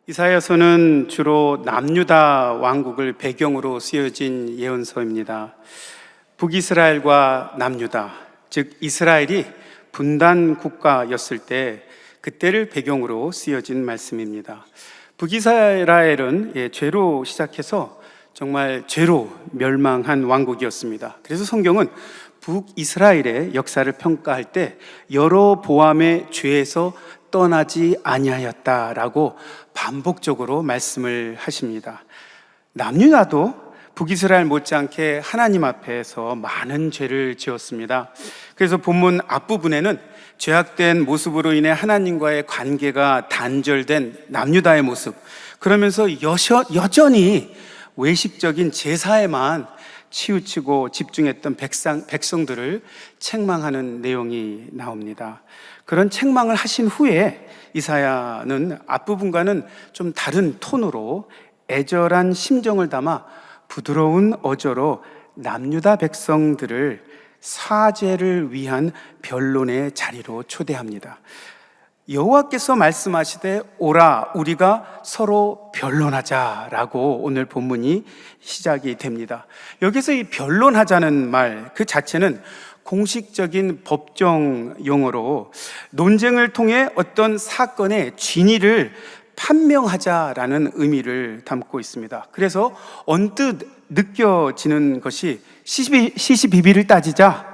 이사야서는 주로 남유다 왕국을 배경으로 쓰여진 예언서입니다. 북이스라엘과 남유다, 즉 이스라엘이 분단 국가였을 때 그때를 배경으로 쓰여진 말씀입니다. 북이스라엘은 죄로 시작해서 정말 죄로 멸망한 왕국이었습니다. 그래서 성경은 북이스라엘의 역사를 평가할 때 여로보암의 죄에서 떠나지 아니하였다라고 반복적으로 말씀을 하십니다. 남유다도 북이스라엘 못지않게 하나님 앞에서 많은 죄를 지었습니다. 그래서 본문 앞부분에는 죄악된 모습으로 인해 하나님과의 관계가 단절된 남유다의 모습, 그러면서 여전히 외식적인 제사에만 치우치고 집중했던 백성들을 책망하는 내용이 나옵니다. 그런 책망을 하신 후에 이사야는 앞부분과는 좀 다른 톤으로 애절한 심정을 담아 부드러운 어조로 남유다 백성들을 사죄를 위한 변론의 자리로 초대합니다. 여호와께서 말씀하시되 오라 우리가 서로 변론하자라고 오늘 본문이 시작이 됩니다. 여기서 이 변론하자는 말 그 자체는 공식적인 법정 용어로 논쟁을 통해 어떤 사건의 진위를 판명하자라는 의미를 담고 있습니다. 그래서 언뜻 느껴지는 것이 시시비비를 따지자,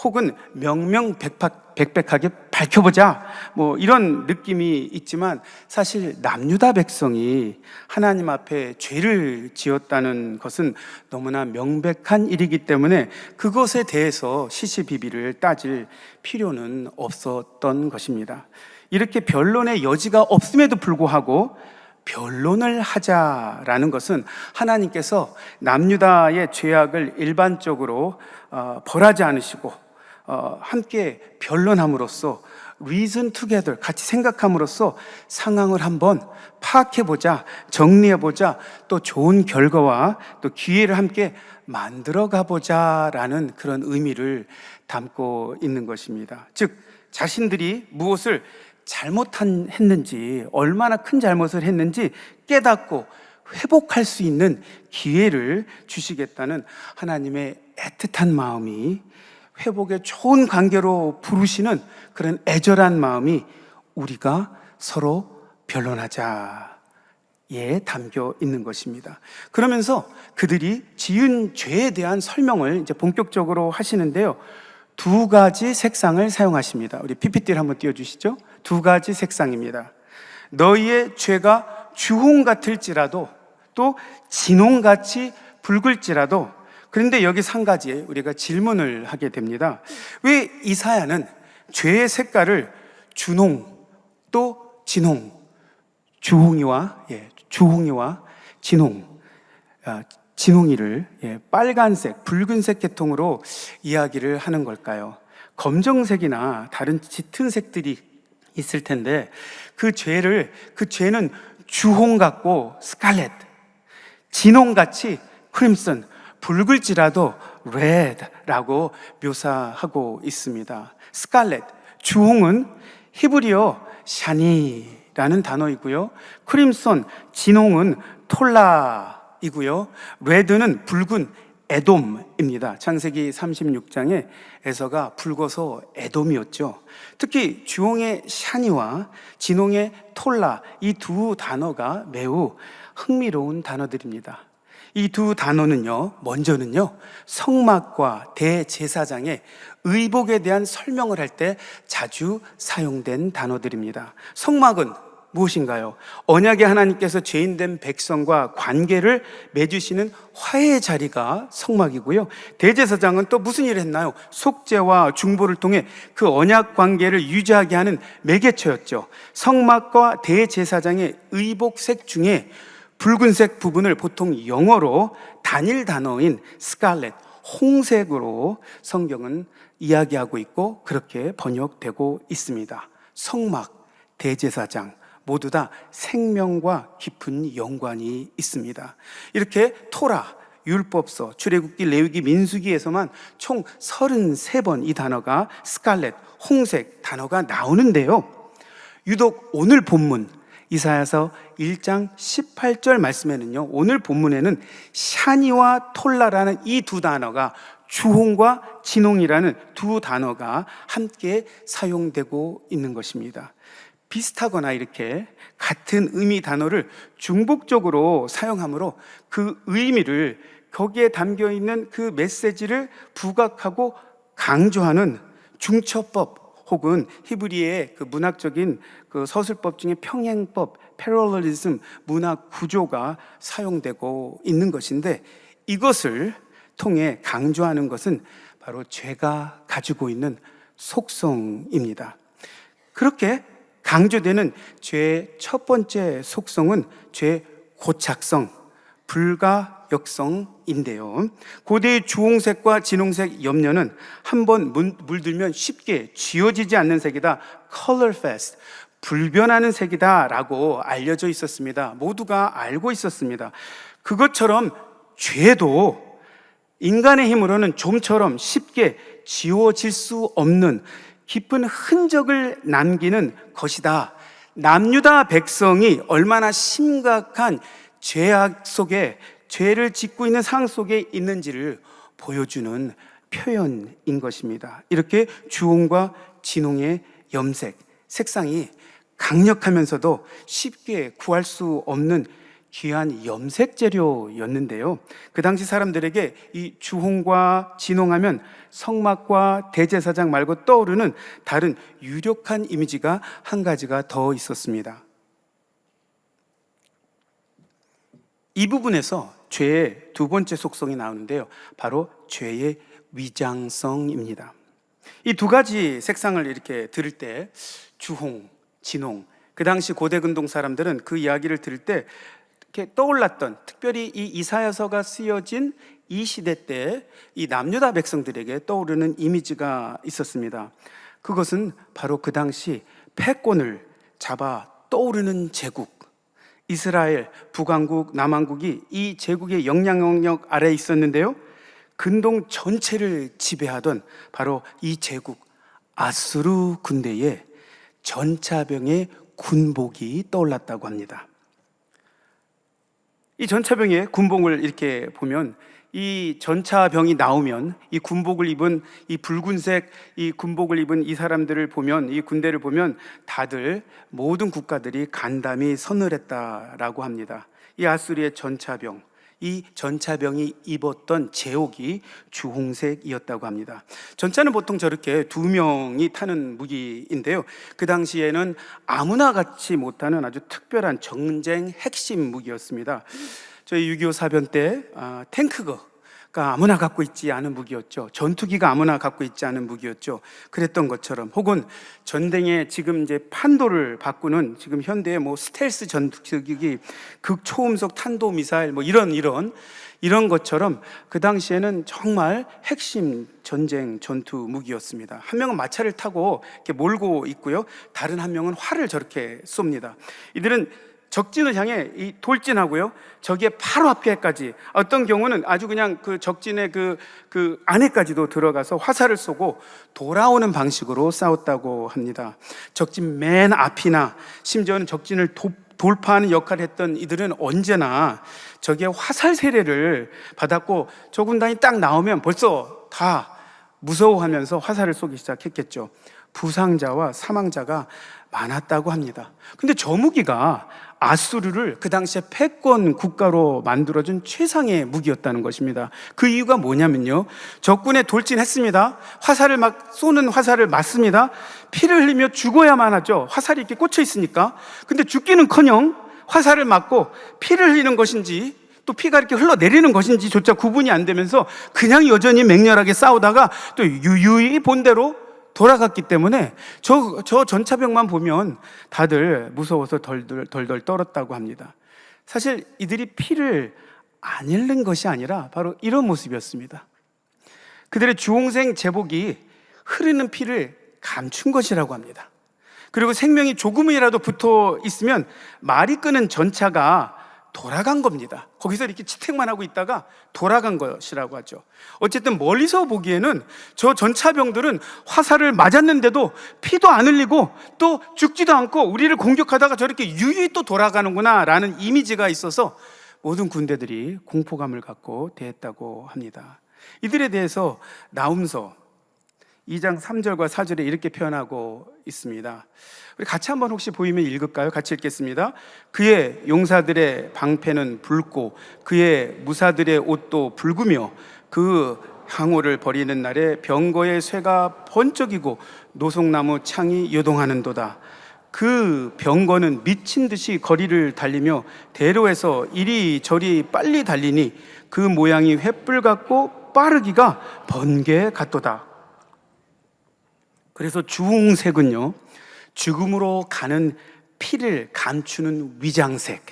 혹은 명명백백하게 밝혀보자, 이런 느낌이 있지만 사실 남유다 백성이 하나님 앞에 죄를 지었다는 것은 너무나 명백한 일이기 때문에 그것에 대해서 시시비비를 따질 필요는 없었던 것입니다. 이렇게 변론의 여지가 없음에도 불구하고 변론을 하자라는 것은 하나님께서 남유다의 죄악을 일반적으로 벌하지 않으시고 함께 변론함으로써 reason together, 같이 생각함으로써 상황을 한번 파악해보자, 정리해보자, 또 좋은 결과와 또 기회를 함께 만들어가보자라는 그런 의미를 담고 있는 것입니다. 즉 자신들이 무엇을 잘못했는지, 얼마나 큰 잘못을 했는지 깨닫고 회복할 수 있는 기회를 주시겠다는 하나님의 애틋한 마음이, 회복의 좋은 관계로 부르시는 그런 애절한 마음이 우리가 서로 변론하자에 담겨 있는 것입니다. 그러면서 그들이 지은 죄에 대한 설명을 이제 본격적으로 하시는데요. 두 가지 색상을 사용하십니다. 우리 PPT를 한번 띄워주시죠. 두 가지 색상입니다. 너희의 죄가 주홍 같을지라도 또 진홍같이 붉을지라도. 그런데 여기서 한 가지 우리가 질문을 하게 됩니다. 왜 이사야는 죄의 색깔을 준홍 또 진홍, 주홍이와 진홍, 진홍이를 빨간색, 붉은색 계통으로 이야기를 하는 걸까요? 검정색이나 다른 짙은 색들이 있을 텐데 그 죄는 주홍 같고 스칼렛, 진홍같이 크림슨, 붉을지라도 red라고 묘사하고 있습니다. 스칼렛, 주홍은 히브리어 샤니라는 단어이고요. 크림슨, 진홍은 톨라이고요. 레드는 붉은 에돔입니다. 창세기 36장에 에서가 붉어서 에돔이었죠. 특히 주홍의 샤니와 진홍의 톨라, 이 두 단어가 매우 흥미로운 단어들입니다. 이 두 단어는요, 먼저는요, 성막과 대제사장의 의복에 대한 설명을 할 때 자주 사용된 단어들입니다. 성막은 무엇인가요? 언약의 하나님께서 죄인된 백성과 관계를 맺으시는 화해의 자리가 성막이고요. 대제사장은 또 무슨 일을 했나요? 속죄와 중보를 통해 그 언약 관계를 유지하게 하는 매개처였죠. 성막과 대제사장의 의복색 중에 붉은색 부분을 보통 영어로 단일 단어인 스칼렛, 홍색으로 성경은 이야기하고 있고 그렇게 번역되고 있습니다. 성막, 대제사장 모두 다 생명과 깊은 연관이 있습니다. 이렇게 토라, 율법서, 출애굽기, 레위기, 민수기에서만 총 33번 이 단어가 스칼렛, 홍색 단어가 나오는데요. 유독 오늘 본문 이사야서 1장 18절 말씀에는요, 오늘 본문에는 샤니와 톨라라는 이 두 단어가, 주홍과 진홍이라는 두 단어가 함께 사용되고 있는 것입니다. 비슷하거나 이렇게 같은 의미 단어를 중복적으로 사용하므로 그 의미를, 거기에 담겨 있는 그 메시지를 부각하고 강조하는 중처법, 혹은 히브리의 그 문학적인 그 서술법 중에 평행법, 패러럴리즘, 문학 구조가 사용되고 있는 것인데, 이것을 통해 강조하는 것은 바로 죄가 가지고 있는 속성입니다. 그렇게 강조되는 죄의 첫 번째 속성은 죄의 고착성, 불가역성인데요. 고대의 주홍색과 진홍색 염료는 한번 물들면 쉽게 지워지지 않는 색이다, colorfast, 불변하는 색이다 라고 알려져 있었습니다. 모두가 알고 있었습니다. 그것처럼 죄도 인간의 힘으로는 좀처럼 쉽게 지워질 수 없는 깊은 흔적을 남기는 것이다. 남유다 백성이 얼마나 심각한 죄악 속에, 죄를 짓고 있는 상황 속에 있는지를 보여주는 표현인 것입니다. 이렇게 주홍과 진홍의 염색, 색상이 강력하면서도 쉽게 구할 수 없는 귀한 염색 재료였는데요. 그 당시 사람들에게 이 주홍과 진홍하면 성막과 대제사장 말고 떠오르는 다른 유력한 이미지가 한 가지가 더 있었습니다. 이 부분에서 죄의 두 번째 속성이 나오는데요, 바로 죄의 위장성입니다. 이 두 가지 색상을 이렇게 들을 때, 주홍, 진홍, 그 당시 고대 근동 사람들은 그 이야기를 들을 때 이렇게 떠올랐던, 특별히 이 이사야서가 쓰여진 이 시대 때 이 남유다 백성들에게 떠오르는 이미지가 있었습니다. 그것은 바로 그 당시 패권을 잡아 떠오르는 제국, 이스라엘, 북왕국, 남왕국이 이 제국의 영향력 아래에 있었는데요, 근동 전체를 지배하던 바로 이 제국 아수르 군대의 전차병의 군복이 떠올랐다고 합니다. 이 전차병의 군복을 이렇게 보면, 이 전차병이 나오면 이 군복을 입은, 이 붉은색 이 군복을 입은 이 사람들을 보면, 이 군대를 보면 다들 모든 국가들이 간담이 서늘했다라고 합니다. 이 아수리의 전차병, 이 전차병이 입었던 제옥이 주홍색이었다고 합니다. 전차는 보통 저렇게 두 명이 타는 무기인데요, 그 당시에는 아무나 갖지 못하는 아주 특별한 전쟁 핵심 무기였습니다. 저희 6.25 사변 때 탱크가 아무나 갖고 있지 않은 무기였죠. 전투기가 아무나 갖고 있지 않은 무기였죠. 그랬던 것처럼, 혹은 전쟁에 지금 이제 판도를 바꾸는 지금 현대의 뭐 스텔스 전투기기, 극초음속 탄도 미사일, 뭐 이런 것처럼 그 당시에는 정말 핵심 전쟁 전투 무기였습니다. 한 명은 마차를 타고 이렇게 몰고 있고요, 다른 한 명은 활을 저렇게 쏩니다. 이들은 적진을 향해 돌진하고요, 저기에 바로 앞에까지, 어떤 경우는 아주 그냥 그 적진의 그 안에까지도 들어가서 화살을 쏘고 돌아오는 방식으로 싸웠다고 합니다. 적진 맨 앞이나 심지어는 적진을 돌파하는 역할을 했던 이들은 언제나 저기에 화살 세례를 받았고, 저 군단이 딱 나오면 벌써 다 무서워하면서 화살을 쏘기 시작했겠죠. 부상자와 사망자가 많았다고 합니다. 근데 저 무기가 아수르를 그 당시에 패권 국가로 만들어준 최상의 무기였다는 것입니다. 그 이유가 뭐냐면요, 적군에 돌진했습니다. 쏘는 화살을 맞습니다. 피를 흘리며 죽어야만 하죠. 화살이 이렇게 꽂혀 있으니까. 근데 죽기는커녕 화살을 맞고 피를 흘리는 것인지 또 피가 이렇게 흘러내리는 것인지조차 구분이 안 되면서 그냥 여전히 맹렬하게 싸우다가 또 유유히 본대로 돌아갔기 때문에 저 전차병만 보면 다들 무서워서 덜덜 떨었다고 합니다. 사실 이들이 피를 안 흘린 것이 아니라 바로 이런 모습이었습니다. 그들의 주홍색 제복이 흐르는 피를 감춘 것이라고 합니다. 그리고 생명이 조금이라도 붙어 있으면 말이 끄는 전차가 돌아간 겁니다. 거기서 이렇게 지탱만 하고 있다가 돌아간 것이라고 하죠. 어쨌든 멀리서 보기에는 저 전차병들은 화살을 맞았는데도 피도 안 흘리고 또 죽지도 않고 우리를 공격하다가 저렇게 유유히 또 돌아가는구나 라는 이미지가 있어서 모든 군대들이 공포감을 갖고 대했다고 합니다. 이들에 대해서 나훔서 2장 3절과 4절에 이렇게 표현하고 있습니다. 우리 같이 한번 혹시 보이면 읽을까요? 같이 읽겠습니다. 그의 용사들의 방패는 붉고 그의 무사들의 옷도 붉으며 그 항우를 버리는 날에 병거의 쇠가 번쩍이고 노송나무 창이 요동하는도다. 그 병거는 미친 듯이 거리를 달리며 대로에서 이리저리 빨리 달리니 그 모양이 횃불 같고 빠르기가 번개 같도다. 그래서 주홍색은요, 죽음으로 가는 피를 감추는 위장색,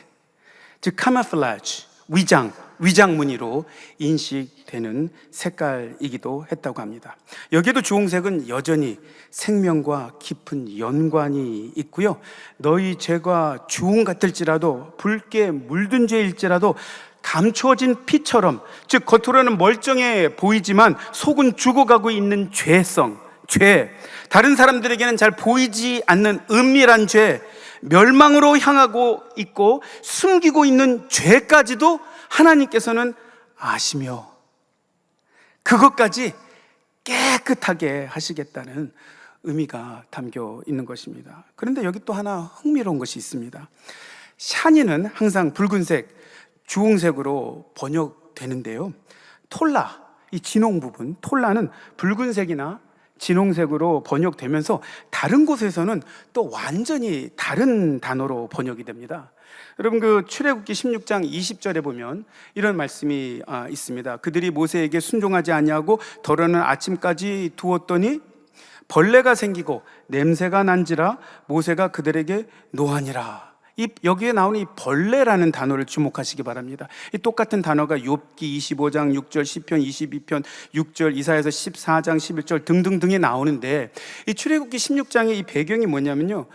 즉 카모플라지, 위장 무늬로 인식되는 색깔이기도 했다고 합니다. 여기에도 주홍색은 여전히 생명과 깊은 연관이 있고요. 너희 죄가 주홍 같을지라도 붉게 물든 죄일지라도 감추어진 피처럼, 즉 겉으로는 멀쩡해 보이지만 속은 죽어가고 있는 죄, 다른 사람들에게는 잘 보이지 않는 은밀한 죄, 멸망으로 향하고 있고 숨기고 있는 죄까지도 하나님께서는 아시며 그것까지 깨끗하게 하시겠다는 의미가 담겨 있는 것입니다. 그런데 여기 또 하나 흥미로운 것이 있습니다. 샤니는 항상 붉은색, 주홍색으로 번역되는데요, 톨라, 이 진홍 부분, 톨라는 붉은색이나 진홍색으로 번역되면서 다른 곳에서는 또 완전히 다른 단어로 번역이 됩니다. 여러분, 그 출애굽기 16장 20절에 보면 이런 말씀이 있습니다. 그들이 모세에게 순종하지 아니하고 더러는 아침까지 두었더니 벌레가 생기고 냄새가 난지라 모세가 그들에게 노하니라. 여기에 나오는 이 벌레라는 단어를 주목하시기 바랍니다. 이 똑같은 단어가 욥기 25장 6절, 시편 22편 6절, 이사야서 14장 11절 등등등에 나오는데, 이 출애굽기 16장의 이 배경이 뭐냐면요,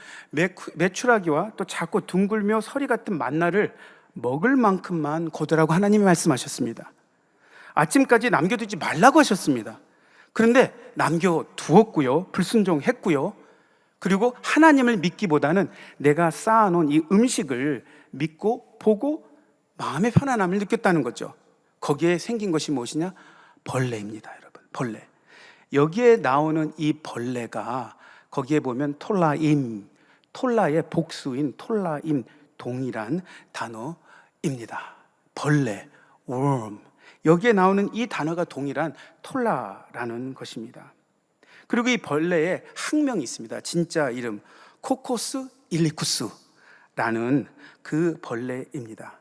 메추라기와 또 작고 둥글며 서리 같은 만나를 먹을 만큼만 거두라고 하나님이 말씀하셨습니다. 아침까지 남겨두지 말라고 하셨습니다. 그런데 남겨두었고요, 불순종했고요, 그리고 하나님을 믿기보다는 내가 쌓아놓은 이 음식을 믿고 보고 마음의 편안함을 느꼈다는 거죠. 거기에 생긴 것이 무엇이냐? 벌레입니다, 여러분. 벌레. 여기에 나오는 이 벌레가 거기에 보면 톨라의 복수인 톨라임, 동일한 단어입니다. 벌레, worm. 여기에 나오는 이 단어가 동일한 톨라라는 것입니다. 그리고 이 벌레에 학명이 있습니다. 진짜 이름 코코스 일리쿠스라는 그 벌레입니다.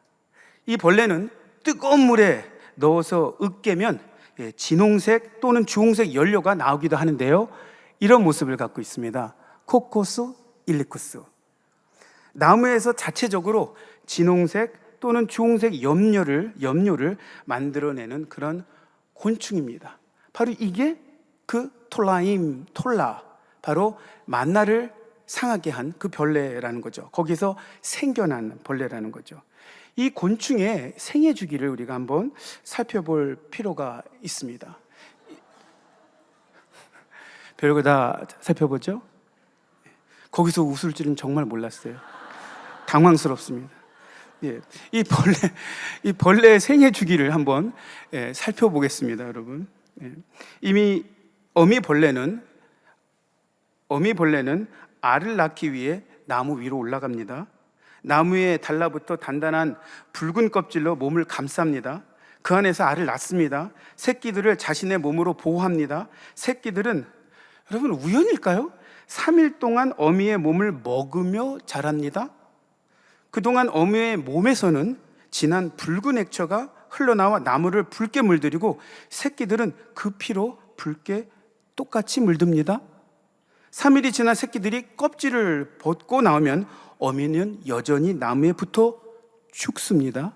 이 벌레는 뜨거운 물에 넣어서 으깨면 진홍색 또는 주홍색 연료가 나오기도 하는데요, 이런 모습을 갖고 있습니다. 코코스 일리쿠스. 나무에서 자체적으로 진홍색 또는 주홍색 염료를 만들어내는 그런 곤충입니다. 바로 이게 그 톨라, 바로 만나를 상하게 한 그 벌레라는 거죠. 거기서 생겨난 벌레라는 거죠. 이 곤충의 생애 주기를 우리가 한번 살펴볼 필요가 있습니다. 별거 다 살펴보죠? 거기서 웃을 줄은 정말 몰랐어요. 당황스럽습니다. 이 벌레의 생애 주기를 한번 살펴보겠습니다, 여러분. 이미 어미벌레는 알을 낳기 위해 나무 위로 올라갑니다. 나무에 달라붙어 단단한 붉은 껍질로 몸을 감쌉니다. 그 안에서 알을 낳습니다. 새끼들을 자신의 몸으로 보호합니다. 새끼들은, 여러분, 우연일까요? 3일 동안 어미의 몸을 먹으며 자랍니다. 그동안 어미의 몸에서는 진한 붉은 액처가 흘러나와 나무를 붉게 물들이고 새끼들은 그 피로 붉게 똑같이 물듭니다. 3일이 지나 새끼들이 껍질을 벗고 나오면 어미는 여전히 나무에 붙어 죽습니다.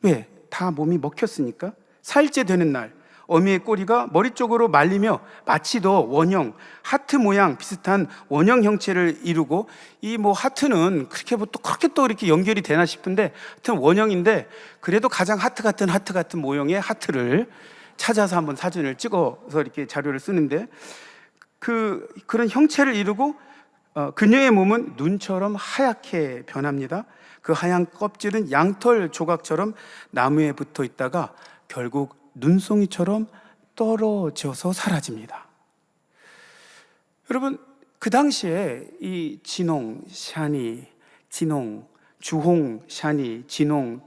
왜? 다 몸이 먹혔으니까. 4일째 되는 날 어미의 꼬리가 머리 쪽으로 말리며 마치 더 원형, 하트 모양 비슷한 원형 형체를 이루고, 이 뭐 하트는 그렇게 또 이렇게 연결이 되나 싶은데 하여튼 원형인데, 그래도 가장 하트 같은 모형의 하트를 찾아서 한번 사진을 찍어서 이렇게 자료를 쓰는데, 그런 형체를 이루고 그녀의 몸은 눈처럼 하얗게 변합니다. 그 하얀 껍질은 양털 조각처럼 나무에 붙어 있다가 결국 눈송이처럼 떨어져서 사라집니다. 여러분, 그 당시에 이 진홍, 샤니, 진홍, 주홍, 샤니, 진홍,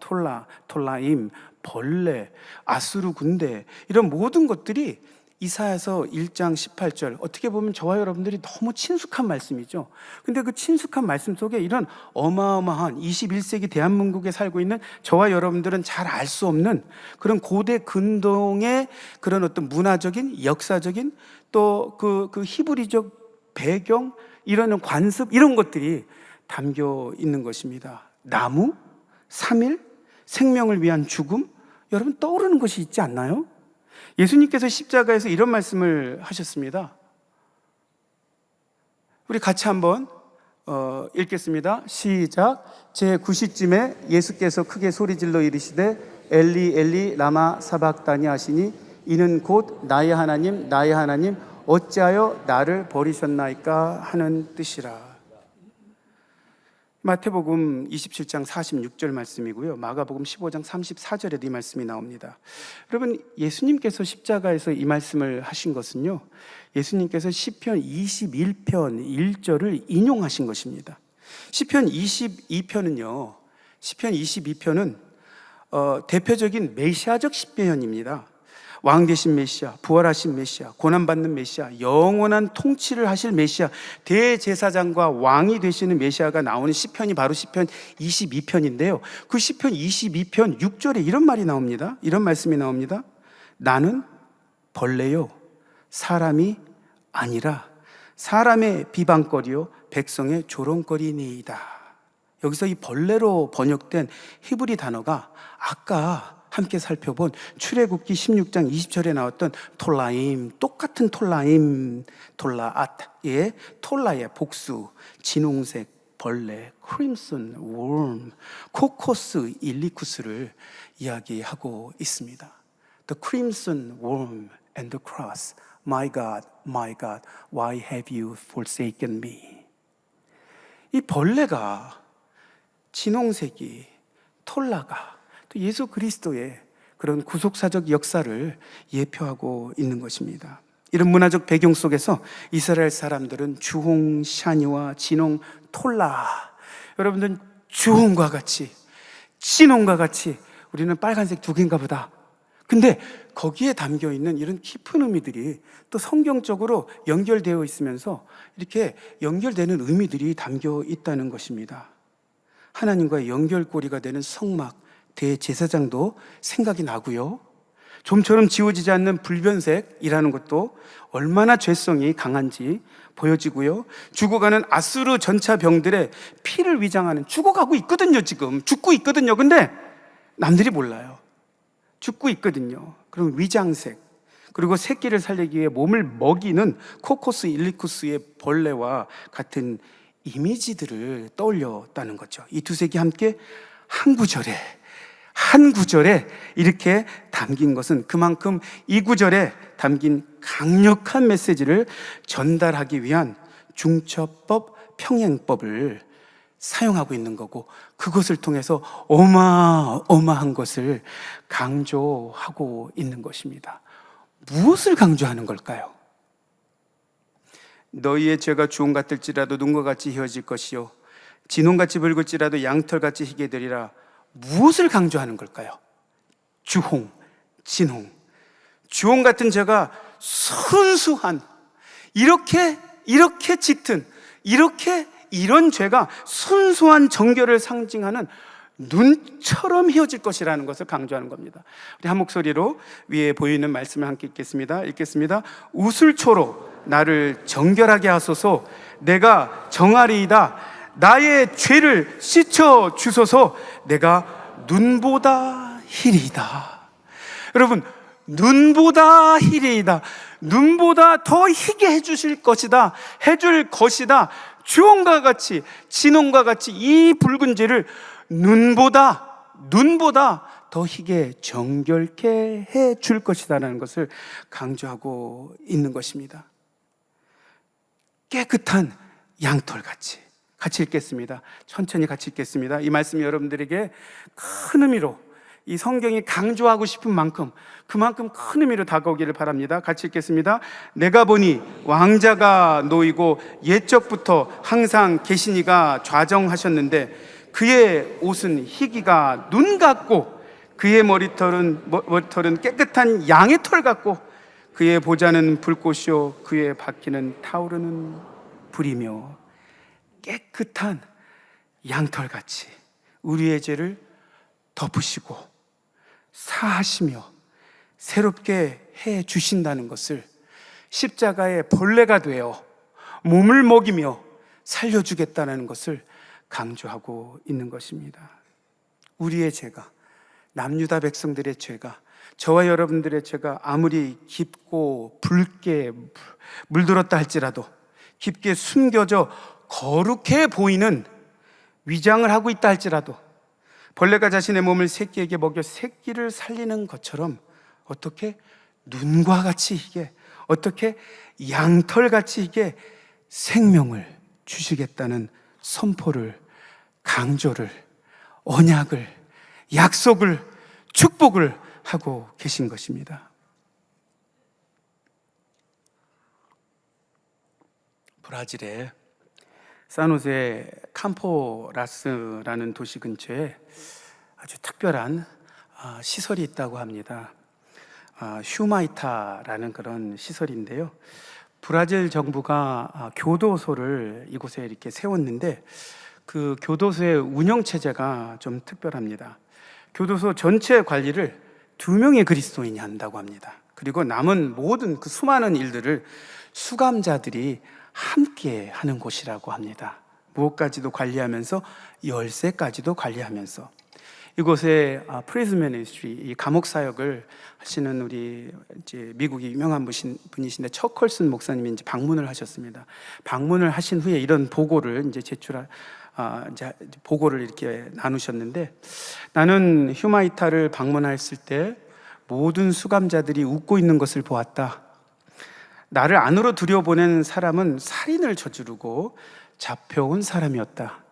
톨라임, 벌레, 아수르 군대, 이런 모든 것들이 이사야서 1장 18절, 어떻게 보면 저와 여러분들이 너무 친숙한 말씀이죠. 근데 그 친숙한 말씀 속에 이런 어마어마한 21세기 대한민국에 살고 있는 저와 여러분들은 잘 알 수 없는 그런 고대 근동의 그런 어떤 문화적인, 역사적인, 또 그 히브리적 배경, 이런 관습, 이런 것들이 담겨 있는 것입니다. 나무, 3일, 생명을 위한 죽음, 여러분 떠오르는 것이 있지 않나요? 예수님께서 십자가에서 이런 말씀을 하셨습니다. 우리 같이 한번 읽겠습니다. 시작. 제9시쯤에 예수께서 크게 소리질러 이르시되 엘리 엘리 라마 사박다니 하시니 이는 곧 나의 하나님 나의 하나님 어찌하여 나를 버리셨나이까 하는 뜻이라. 마태복음 27장 46절 말씀이고요, 마가복음 15장 34절에도 이 말씀이 나옵니다. 여러분, 예수님께서 십자가에서 이 말씀을 하신 것은요, 예수님께서 시편 21편 1절을 인용하신 것입니다. 시편 22편은요, 시편 22편은 대표적인 메시아적 시편입니다. 왕 되신 메시아, 부활하신 메시아, 고난받는 메시아, 영원한 통치를 하실 메시아, 대제사장과 왕이 되시는 메시아가 나오는 시편이 바로 시편 22편인데요. 그 시편 22편 6절에 이런 말이 나옵니다. 이런 말씀이 나옵니다. 나는 벌레요 사람이 아니라 사람의 비방거리요 백성의 조롱거리니이다. 여기서 이 벌레로 번역된 히브리 단어가 아까 함께 살펴본 출애굽기 16장 20절에 나왔던 톨라임, 똑같은 톨라임, 톨라앗의 톨라의 복수, 진홍색 벌레, 크림슨 웜, 코코스 일리쿠스를 이야기하고 있습니다. The crimson worm and the cross, my God, why have you forsaken me? 이 벌레가, 진홍색이, 톨라가 또 예수 그리스도의 그런 구속사적 역사를 예표하고 있는 것입니다. 이런 문화적 배경 속에서 이스라엘 사람들은 주홍, 샤니와 진홍, 톨라, 여러분들은 주홍과 같이, 진홍과 같이 우리는 빨간색 두 개인가 보다. 근데 거기에 담겨 있는 이런 깊은 의미들이 또 성경적으로 연결되어 있으면서 이렇게 연결되는 의미들이 담겨 있다는 것입니다. 하나님과의 연결고리가 되는 성막, 대제사장도 생각이 나고요, 좀처럼 지워지지 않는 불변색이라는 것도 얼마나 죄성이 강한지 보여지고요, 죽어가는 아수르 전차 병들의 피를 위장하는, 죽어가고 있거든요. 지금 죽고 있거든요. 근데 남들이 몰라요. 죽고 있거든요. 그럼 위장색, 그리고 새끼를 살리기 위해 몸을 먹이는 코코스 일리쿠스의 벌레와 같은 이미지들을 떠올렸다는 거죠. 이 두 색이 함께 한 구절에 이렇게 담긴 것은 그만큼 이 구절에 담긴 강력한 메시지를 전달하기 위한 중처법, 평행법을 사용하고 있는 거고, 그것을 통해서 어마어마한 것을 강조하고 있는 것입니다. 무엇을 강조하는 걸까요? 너희의 죄가 주홍 같을지라도 눈과 같이 희어질 것이요 진홍같이 붉을지라도 양털같이 희게 되리라. 무엇을 강조하는 걸까요? 주홍, 진홍. 주홍 같은 죄가 순수한, 이렇게 짙은, 이런 죄가 순수한 정결을 상징하는 눈처럼 희어질 것이라는 것을 강조하는 겁니다. 우리 한 목소리로 위에 보이는 말씀을 함께 읽겠습니다. 우슬초로 나를 정결하게 하소서. 내가 정하리이다. 나의 죄를 씻어 주소서. 내가 눈보다 희리이다. 여러분, 눈보다 희리이다. 눈보다 더 희게 해주실 것이다. 해줄 것이다. 주홍과 같이, 진홍과 같이 이 붉은 죄를 눈보다 더 희게 정결케 해줄 것이다라는 것을 강조하고 있는 것입니다. 깨끗한 양털같이. 같이 읽겠습니다. 천천히 같이 읽겠습니다. 이 말씀이 여러분들에게 큰 의미로, 이 성경이 강조하고 싶은 만큼, 그만큼 큰 의미로 다가오기를 바랍니다. 같이 읽겠습니다. 내가 보니 왕자가 놓이고 옛적부터 항상 계시니가 좌정하셨는데 그의 옷은 희기가 눈 같고 그의 머리털은 깨끗한 양의 털 같고 그의 보좌는 불꽃이요 그의 바퀴는 타오르는 불이며. 깨끗한 양털같이 우리의 죄를 덮으시고 사하시며 새롭게 해 주신다는 것을, 십자가의 벌레가 되어 몸을 먹이며 살려주겠다는 것을 강조하고 있는 것입니다. 우리의 죄가, 남유다 백성들의 죄가, 저와 여러분들의 죄가 아무리 깊고 붉게 물들었다 할지라도, 깊게 숨겨져 거룩해 보이는 위장을 하고 있다 할지라도, 벌레가 자신의 몸을 새끼에게 먹여 새끼를 살리는 것처럼 어떻게 눈과 같이 희게, 어떻게 양털같이 희게 생명을 주시겠다는 선포를, 강조를, 언약을, 약속을, 축복을 하고 계신 것입니다. 브라질의 산호세 캄포라스라는 도시 근처에 아주 특별한 시설이 있다고 합니다. 휴마이타라는 그런 시설인데요. 브라질 정부가 교도소를 이곳에 이렇게 세웠는데 그 교도소의 운영 체제가 좀 특별합니다. 교도소 전체 관리를 2명의 그리스도인이 한다고 합니다. 그리고 남은 모든 그 수많은 일들을 수감자들이 함께 하는 곳이라고 합니다. 무엇까지도 관리하면서 열쇠까지도 관리하면서. 이곳에 프리즌 미니스트리, 감옥 사역을 하시는 우리 이제 미국의 유명한 분이신데 척컬슨 목사님이 이제 방문을 하셨습니다. 방문을 하신 후에 이런 보고를 이제 이제 보고를 이렇게 나누셨는데, 나는 휴마이타를 방문했을 때 모든 수감자들이 웃고 있는 것을 보았다. 나를 안으로 들여보낸 사람은 살인을 저지르고 잡혀온 사람이었다.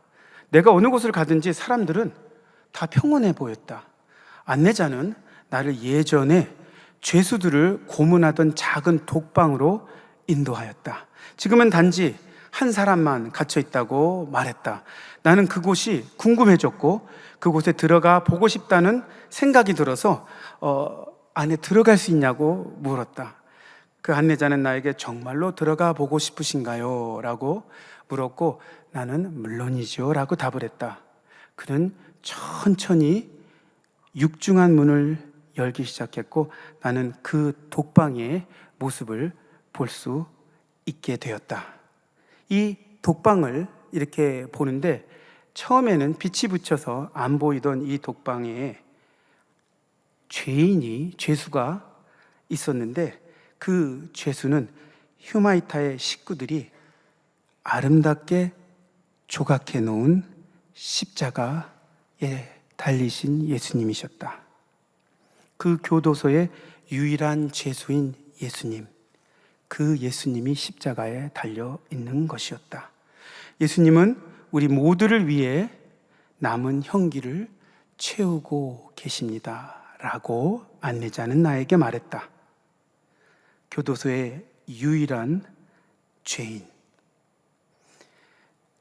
내가 어느 곳을 가든지 사람들은 다 평온해 보였다. 안내자는 나를 예전에 죄수들을 고문하던 작은 독방으로 인도하였다. 지금은 단지 한 사람만 갇혀 있다고 말했다. 나는 그곳이 궁금해졌고 그곳에 들어가 보고 싶다는 생각이 들어서 안에 들어갈 수 있냐고 물었다. 그 안내자는 나에게 정말로 들어가 보고 싶으신가요? 라고 물었고 나는 물론이죠 라고 답을 했다. 그는 천천히 육중한 문을 열기 시작했고 나는 그 독방의 모습을 볼 수 있게 되었다. 이 독방을 이렇게 보는데 처음에는 빛이 붙여서 안 보이던 이 독방에 죄수가 있었는데 그 죄수는 휴마이타의 식구들이 아름답게 조각해 놓은 십자가에 달리신 예수님이셨다. 그 교도소의 유일한 죄수인 예수님, 그 예수님이 십자가에 달려 있는 것이었다. 예수님은 우리 모두를 위해 남은 형기를 채우고 계십니다 라고 안내자는 나에게 말했다. 교도소의 유일한 죄인.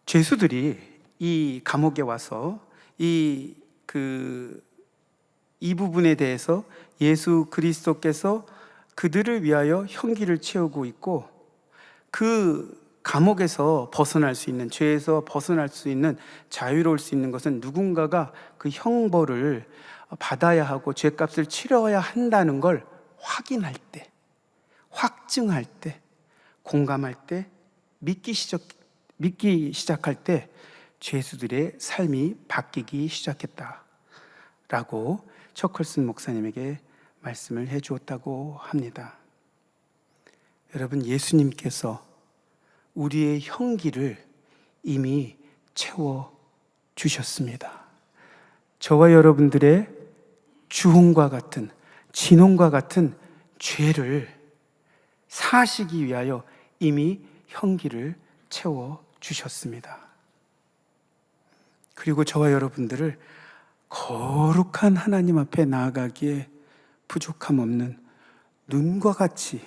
죄수들이 이 감옥에 와서 이 부분에 대해서 예수 그리스도께서 그들을 위하여 형기를 채우고 있고 그 감옥에서 벗어날 수 있는, 죄에서 벗어날 수 있는, 자유로울 수 있는 것은 누군가가 그 형벌을 받아야 하고 죄값을 치러야 한다는 걸 확인할 때, 확증할 때, 공감할 때, 믿기 시작할 때 죄수들의 삶이 바뀌기 시작했다라고 척컬슨 목사님에게 말씀을 해 주었다고 합니다. 여러분, 예수님께서 우리의 형기를 이미 채워 주셨습니다. 저와 여러분들의 주홍과 같은, 진홍과 같은 죄를 사하시기 위하여 이미 형기를 채워 주셨습니다. 그리고 저와 여러분들을 거룩한 하나님 앞에 나아가기에 부족함 없는 눈과 같이,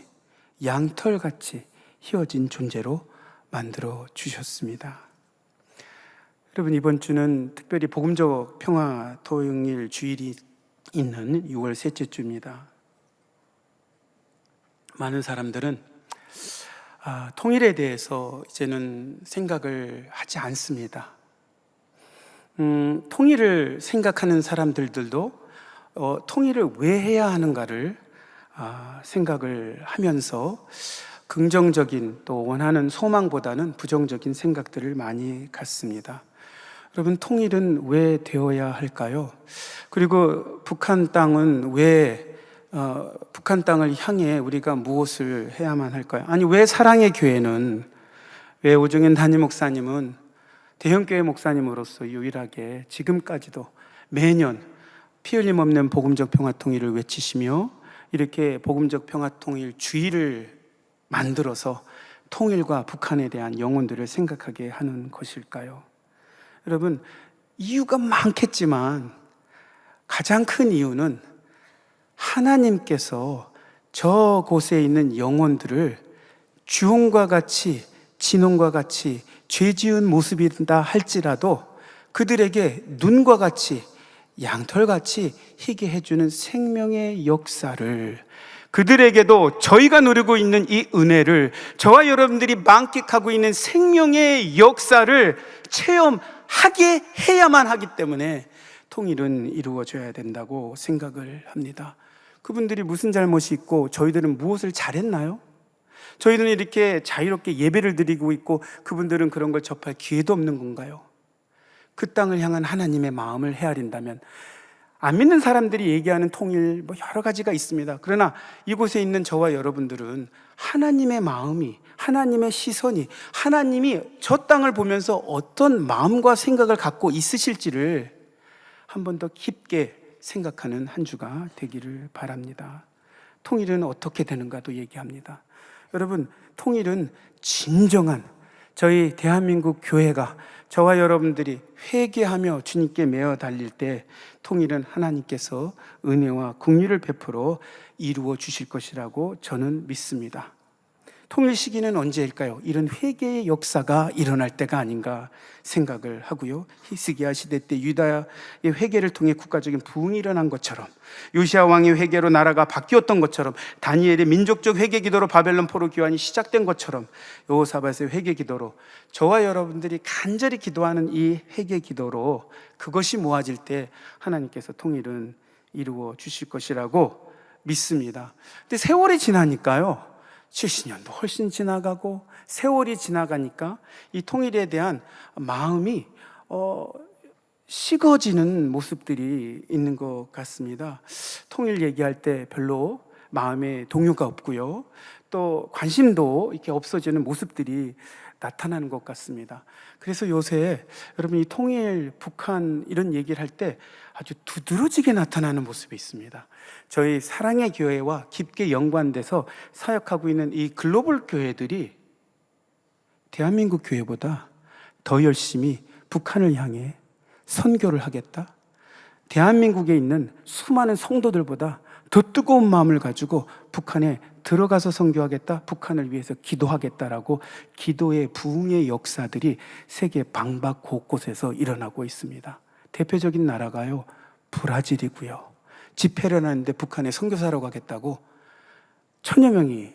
양털같이 휘어진 존재로 만들어 주셨습니다. 여러분, 이번 주는 특별히 복음적 평화 통일 주일이 있는 6월 셋째 주입니다. 많은 사람들은 통일에 대해서 이제는 생각을 하지 않습니다. 통일을 생각하는 사람들도 통일을 왜 해야 하는가를 생각을 하면서 긍정적인 또 원하는 소망보다는 부정적인 생각들을 많이 갖습니다. 여러분, 통일은 왜 되어야 할까요? 그리고 북한 땅은 왜 북한 땅을 향해 우리가 무엇을 해야만 할까요? 아니, 왜 사랑의 교회는, 왜 오정현 담임 목사님은 대형교회 목사님으로서 유일하게 지금까지도 매년 피 흘림 없는 복음적 평화통일을 외치시며 이렇게 복음적 평화통일 주의를 만들어서 통일과 북한에 대한 영혼들을 생각하게 하는 것일까요? 여러분, 이유가 많겠지만 가장 큰 이유는 하나님께서 저곳에 있는 영혼들을 주홍과 같이, 진홍과 같이 죄 지은 모습이다 할지라도 그들에게 눈과 같이, 양털같이 희게 해주는 생명의 역사를, 그들에게도 저희가 누리고 있는 이 은혜를, 저와 여러분들이 만끽하고 있는 생명의 역사를 체험하게 해야만 하기 때문에 통일은 이루어져야 된다고 생각을 합니다. 그분들이 무슨 잘못이 있고 저희들은 무엇을 잘했나요? 저희들은 이렇게 자유롭게 예배를 드리고 있고 그분들은 그런 걸 접할 기회도 없는 건가요? 그 땅을 향한 하나님의 마음을 헤아린다면, 안 믿는 사람들이 얘기하는 통일 여러 가지가 있습니다. 그러나 이곳에 있는 저와 여러분들은 하나님의 마음이, 하나님의 시선이, 하나님이 저 땅을 보면서 어떤 마음과 생각을 갖고 있으실지를 한 번 더 깊게 생각하는 한 주가 되기를 바랍니다. 통일은 어떻게 되는가도 얘기합니다. 여러분, 통일은 진정한 저희 대한민국 교회가, 저와 여러분들이 회개하며 주님께 매어 달릴 때 통일은 하나님께서 은혜와 긍휼을 베풀어 이루어 주실 것이라고 저는 믿습니다. 통일 시기는 언제일까요? 이런 회개의 역사가 일어날 때가 아닌가 생각을 하고요. 히스기야 시대 때 유다의 회개를 통해 국가적인 부흥이 일어난 것처럼, 요시야 왕의 회개로 나라가 바뀌었던 것처럼, 다니엘의 민족적 회개 기도로 바벨론 포로 귀환이 시작된 것처럼 여호사밧의 회개 기도로, 저와 여러분들이 간절히 기도하는 이 회개 기도로 그것이 모아질 때 하나님께서 통일은 이루어 주실 것이라고 믿습니다. 근데 세월이 지나니까요, 70년도 훨씬 지나가고 세월이 지나가니까 이 통일에 대한 마음이 식어지는 모습들이 있는 것 같습니다. 통일 얘기할 때 별로 마음에 동요가 없고요, 또 관심도 이렇게 없어지는 모습들이 나타나는 것 같습니다. 그래서 요새 여러분, 이 통일, 북한 이런 얘기를 할 때 아주 두드러지게 나타나는 모습이 있습니다. 저희 사랑의 교회와 깊게 연관돼서 사역하고 있는 이 글로벌 교회들이 대한민국 교회보다 더 열심히 북한을 향해 선교를 하겠다, 대한민국에 있는 수많은 성도들보다 더 뜨거운 마음을 가지고 북한에 들어가서 선교하겠다, 북한을 위해서 기도하겠다라고 기도의 부흥의 역사들이 세계 방박 곳곳에서 일어나고 있습니다. 대표적인 나라가요, 브라질이고요. 집회를 하는데 북한에 선교사로 가겠다고 1000여 명이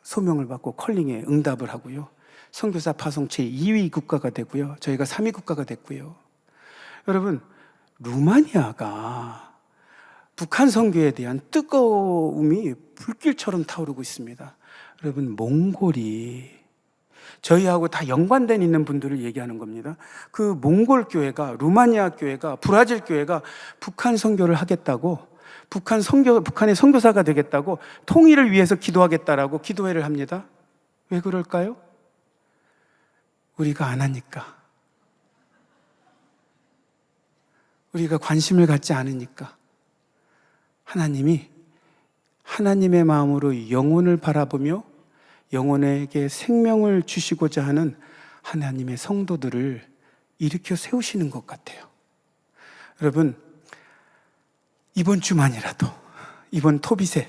소명을 받고 컬링에 응답을 하고요, 선교사 파송체 2위 국가가 되고요, 저희가 3위 국가가 됐고요. 여러분, 루마니아가 북한 선교에 대한 뜨거움이 불길처럼 타오르고 있습니다. 여러분, 몽골이, 저희하고 다 연관된 있는 분들을 얘기하는 겁니다. 그 몽골 교회가, 루마니아 교회가, 브라질 교회가 북한 선교를 하겠다고 북한의 선교사가 되겠다고 통일을 위해서 기도하겠다라고 기도회를 합니다. 왜 그럴까요? 우리가 안 하니까. 우리가 관심을 갖지 않으니까. 하나님이 하나님의 마음으로 영혼을 바라보며 영혼에게 생명을 주시고자 하는 하나님의 성도들을 일으켜 세우시는 것 같아요. 여러분, 이번 주만이라도, 이번 토빗에,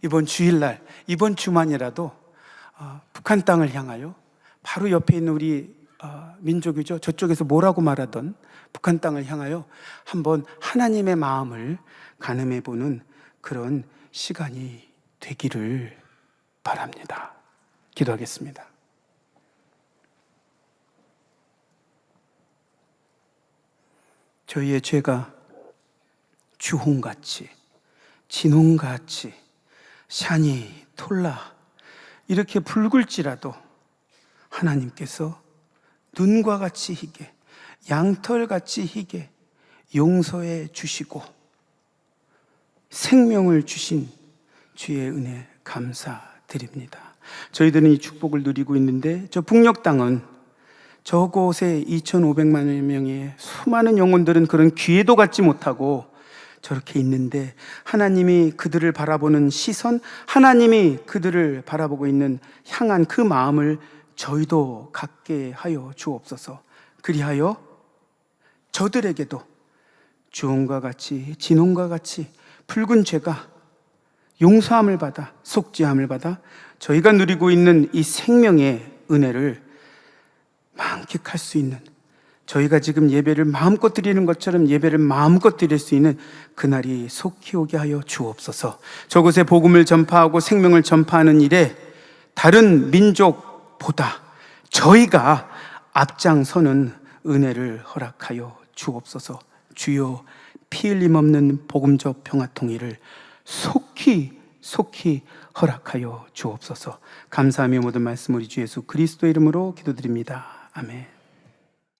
이번 주일날, 이번 주만이라도 북한 땅을 향하여 바로 옆에 있는 우리 민족이죠. 저쪽에서 뭐라고 말하던 북한 땅을 향하여 한번 하나님의 마음을 가늠해 보는 그런 시간이 되기를 바랍니다. 기도하겠습니다. 저희의 죄가 주홍같이, 진홍같이, 샤니, 톨라 이렇게 붉을지라도 하나님께서 눈과 같이 희게, 양털같이 희게 용서해 주시고 생명을 주신 주의 은혜 감사드립니다. 저희들은 이 축복을 누리고 있는데 저 북녘 땅은 저곳에 2,500만 명의 수많은 영혼들은 그런 기회도 갖지 못하고 저렇게 있는데 하나님이 그들을 바라보는 시선, 하나님이 그들을 바라보고 있는 향한 그 마음을 저희도 갖게 하여 주옵소서. 그리하여 저들에게도 주홍과 같이 진홍과 같이 붉은 죄가 용서함을 받아 속죄함을 받아 저희가 누리고 있는 이 생명의 은혜를 만끽할 수 있는, 저희가 지금 예배를 마음껏 드리는 것처럼 예배를 마음껏 드릴 수 있는 그날이 속히 오게 하여 주옵소서. 저곳에 복음을 전파하고 생명을 전파하는 일에 다른 민족보다 저희가 앞장서는 은혜를 허락하여 주옵소서. 주여, 피 흘림 없는 복음적 평화 통일을 속히 허락하여 주옵소서. 감사하며 모든 말씀 우리 주 예수 그리스도의 이름으로 기도드립니다. 아멘.